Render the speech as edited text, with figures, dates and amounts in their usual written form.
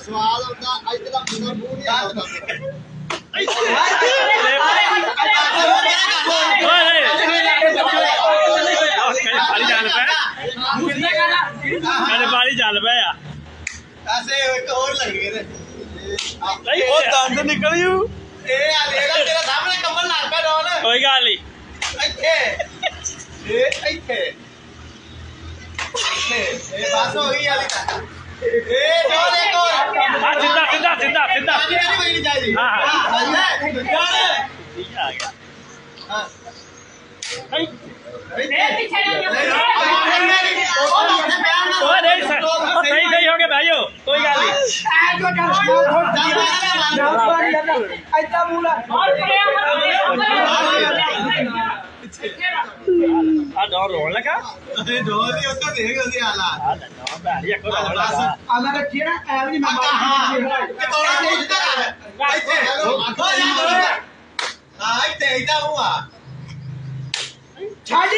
ਸਵਾਲ ਹੁੰਦਾ ਅੱਜ ਦਾ ਪੂਰਾ ਮੂੰਹ ਨਹੀਂ ਆਉਂਦਾ ਪਾਣੀ ਚੱਲ ਪਿਆ ਐਸੇ ਇੱਕ ਹੋਰ ਲੱਗ ਗਏ ਨੇ ਉਹ ਦੰਦ ਨਿਕਲ ਜੂ ਇਹ ਆ ਦੇਗਾ ਤੇਰੇ ਸਾਹਮਣੇ ਕੰਬਲ ਲੱਗ ਪਿਆ ਰੋਲ ਕੋਈ ਗੱਲ ਨਹੀਂ ਇੱਥੇ ਇਹ ਇੱਥੇ ਇਹ ਬਸ ਹੋ ਗਈ ਵਾਲੀ ਤਾਂ ਇਹ ਜੋ ਦੇਖੋ ਆ ਸਿੱਧਾ ਸਿੱਧਾ ਸਿੱਧਾ ਸਿੱਧਾ ਅੱਜ ਨਹੀਂ ਹੋਣੀ ਚਾਹੀਦੀ ਹਾਂ ਠੀਕ ਆ ਗਿਆ ਹਾਂ ਉਹ ਨਹੀਂ ਸਹੀ ਸਹੀ ਹੋ ਗਿਆ ਬਹਿ ਜਾਓ ਕੋਈ ਗੱਲ ਨਹੀਂ ਆ ਡੋਰ ਰੋਣ ਲਗਾ ਡੋਰ ਦੀ ਉੱਤੋਂ ਦੇਖ ਉਹਦੀ ਹਾਲਾਤ ਆ ਡੋਰ ਬੈਠੀ ਇੱਕ ਰੋਣ ਲਗਾ ਆਲਾ ਰੱਖਿਆ ਨਾ ਐ ਵੀ ਮੈਂ ਥੋੜਾ ਨਹੀਂ ਇੱਥੇ ਹਾਂ ਇੱਥੇ ਇਦਾਂ ਹੁਆ ਛੱਡ